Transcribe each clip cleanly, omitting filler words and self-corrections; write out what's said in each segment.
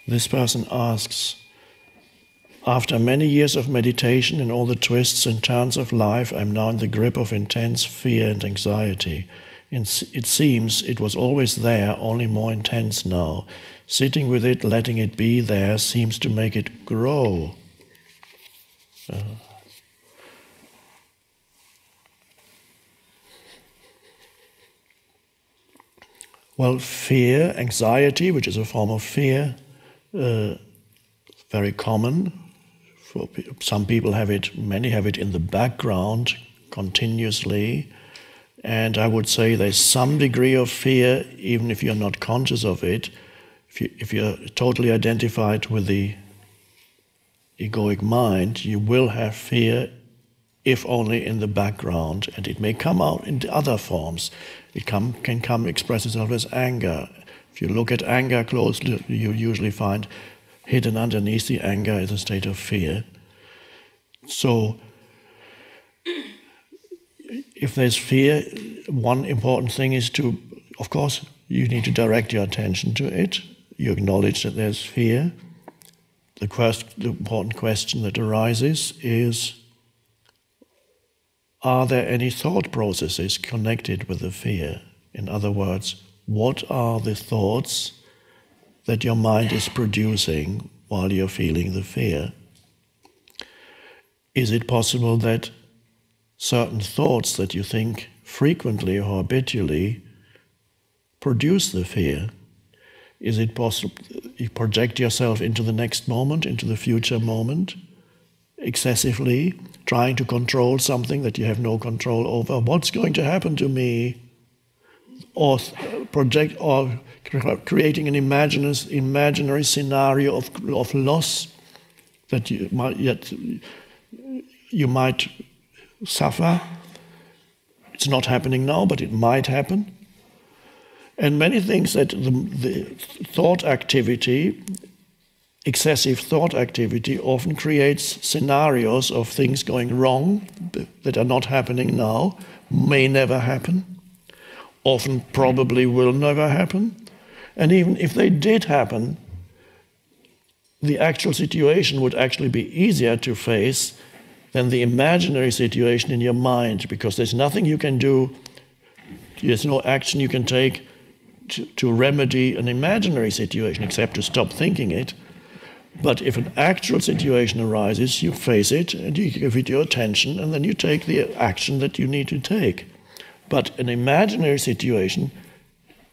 This person asks, after many years of meditation and all the twists and turns of life, I'm now in the grip of intense fear and anxiety. It seems it was always there, only more intense now. Sitting with it, letting it be there, seems to make it grow. Well, fear, anxiety, which is a form of fear, very common. For some people have it, many have it in the background continuously. And I would say there's some degree of fear, even if you're not conscious of it. If you're totally identified with the egoic mind, you will have fear, if only in the background, and it may come out in other forms. It can express itself as anger. If you look at anger closely, you usually find hidden underneath the anger is a state of fear. So, if there's fear, one important thing is to, of course, you need to direct your attention to it. You acknowledge that there's fear. The important question that arises is, are there any thought processes connected with the fear? In other words, what are the thoughts that your mind is producing while you're feeling the fear? Is it possible that certain thoughts that you think frequently or habitually produce the fear? Is it possible you project yourself into the next moment, into the future moment, excessively, trying to control something that you have no control over? What's going to happen to me? Or creating an imaginary scenario of loss that you might suffer. It's not happening now, but it might happen. And many things that the thought activity, excessive thought activity, often creates scenarios of things going wrong that are not happening now, may never happen, often probably will never happen. And even if they did happen, the actual situation would actually be easier to face than the imaginary situation in your mind, because there's nothing you can do, there's no action you can take to remedy an imaginary situation except to stop thinking it. But if an actual situation arises, you face it and you give it your attention, and then you take the action that you need to take. But an imaginary situation,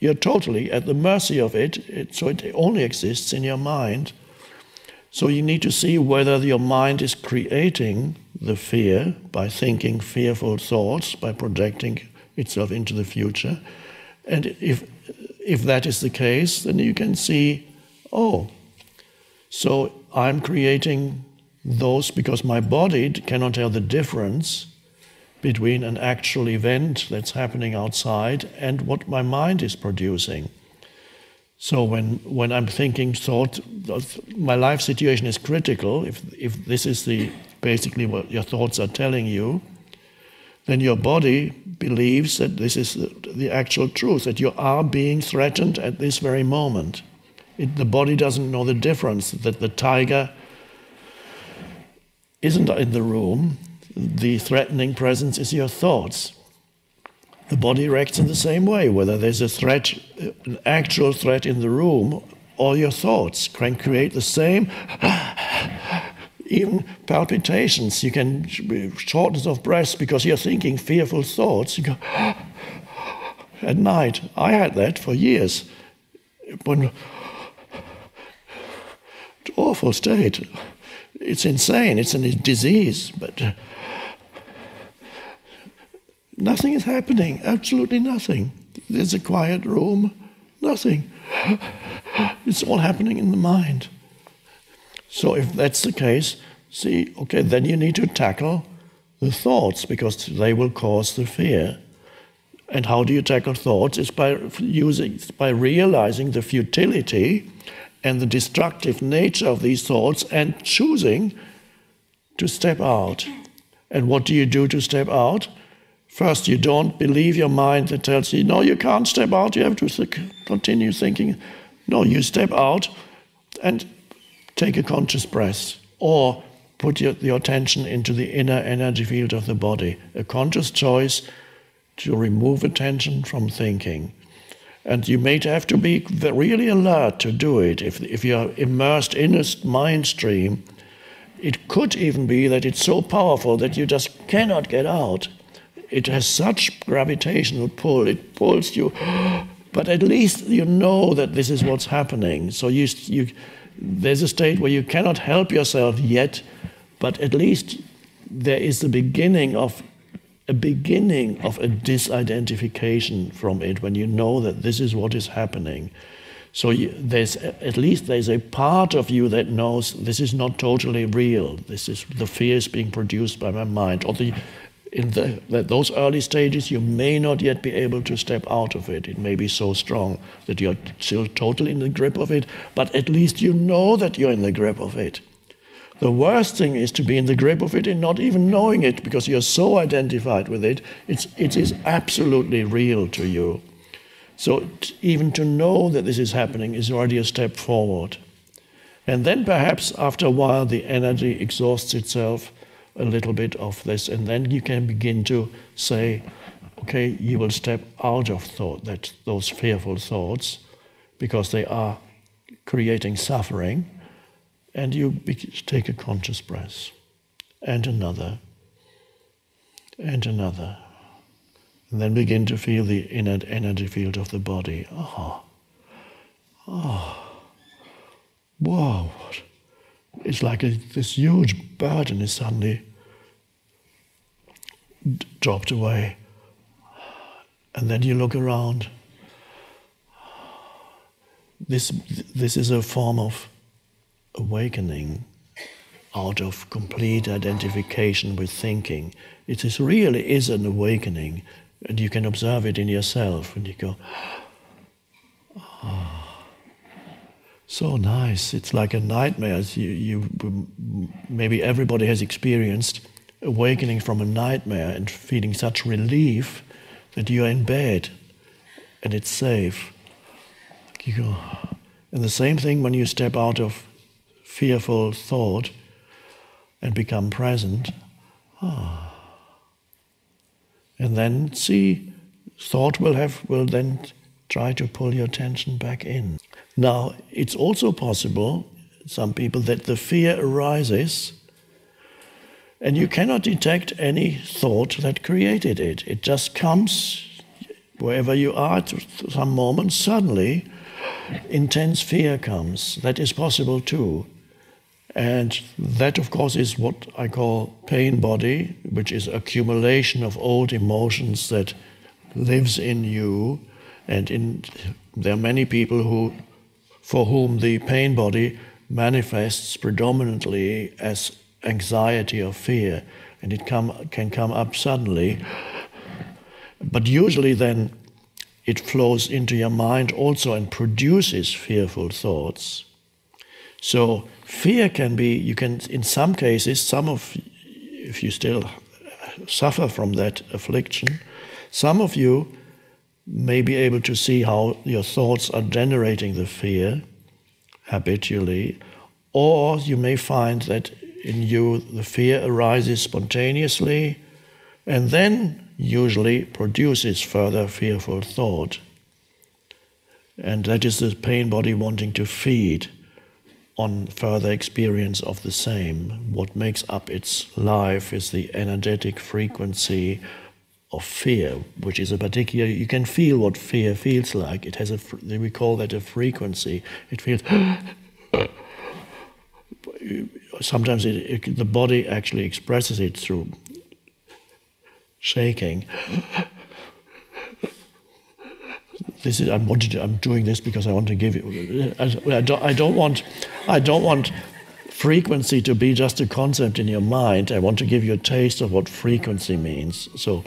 you're totally at the mercy of it, so it only exists in your mind. So you need to see whether your mind is creating the fear by thinking fearful thoughts, by projecting itself into the future. And if that is the case, then you can see, oh, so I'm creating those because my body cannot tell the difference between an actual event that's happening outside and what my mind is producing. So when I'm thinking my life situation is critical, if this is basically what your thoughts are telling you, then your body believes that this is the actual truth, that you are being threatened at this very moment. The body doesn't know the difference, that the tiger isn't in the room. The threatening presence is your thoughts. The body reacts in the same way, whether there's a threat, an actual threat in the room, or your thoughts can create the same, even palpitations. You can shortness of breath because you're thinking fearful thoughts. You go at night. I had that for years. Awful state. It's insane. It's a disease, but nothing is happening. Absolutely nothing. There's a quiet room. Nothing. It's all happening in the mind. So if that's the case, see, okay, then you need to tackle the thoughts because they will cause the fear. And how do you tackle thoughts? It's by realizing the futility and the destructive nature of these thoughts and choosing to step out. And what do you do to step out? First, you don't believe your mind that tells you, no, you can't step out, you have to continue thinking. No, you step out and take a conscious breath, or put your attention into the inner energy field of the body. A conscious choice to remove attention from thinking. And you may have to be really alert to do it. If you're immersed in a mind stream, it could even be that it's so powerful that you just cannot get out. It has such gravitational pull, it pulls you, but at least you know that this is what's happening. So there's a state where you cannot help yourself yet, but at least there is the beginning of a disidentification from it, when you know that this is what is happening. So there's a part of you that knows this is not totally real. This is the fears being produced by my mind. Or in those early stages, you may not yet be able to step out of it. It may be so strong that you're still totally in the grip of it, but at least you know that you're in the grip of it. The worst thing is to be in the grip of it and not even knowing it, because you're so identified with it. It is absolutely real to you. So even to know that this is happening is already a step forward. And then perhaps after a while the energy exhausts itself a little bit of this, and then you can begin to say, okay, you will step out of those fearful thoughts, because they are creating suffering. And you take a conscious breath, and another, and another. And then begin to feel the inner energy field of the body. Whoa. It's like this huge burden is suddenly dropped away. And then you look around. This is a form of awakening out of complete identification with thinking. It really is an awakening, and you can observe it in yourself, and you go, so nice. It's like a nightmare. Maybe everybody has experienced awakening from a nightmare and feeling such relief that you're in bed and it's safe. You go, and the same thing when you step out of fearful thought and become present. And then see, thought will then try to pull your attention back in. Now, it's also possible, some people, that the fear arises and you cannot detect any thought that created it. It just comes wherever you are at some moment. Suddenly, intense fear comes. That is possible too. And that, of course, is what I call pain body, which is accumulation of old emotions that lives in you. And there are many people for whom the pain body manifests predominantly as anxiety or fear, and it can come up suddenly. But usually then it flows into your mind also and produces fearful thoughts. So fear can be, in some cases, if you still suffer from that affliction, some of you may be able to see how your thoughts are generating the fear habitually, or you may find that in you the fear arises spontaneously and then usually produces further fearful thought. And that is the pain body wanting to feed on further experience of the same. What makes up its life is the energetic frequency of fear, which is a particular, you can feel what fear feels like. It has we call that a frequency. It feels, sometimes the body actually expresses it through shaking. I'm doing this because I want to give you. I don't want frequency to be just a concept in your mind. I want to give you a taste of what frequency means. So.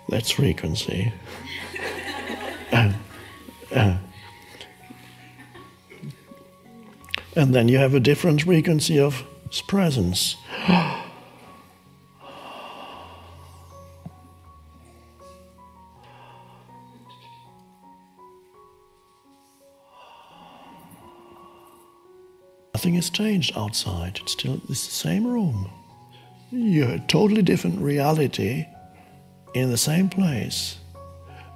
That's frequency. And then you have a different frequency of presence. nothing has changed outside. It's still the same room. You have a totally different reality in the same place.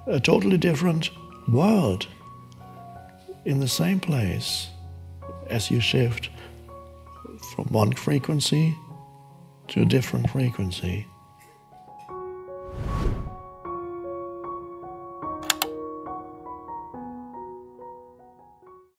A totally different world in the same place as you shift from one frequency to a different frequency.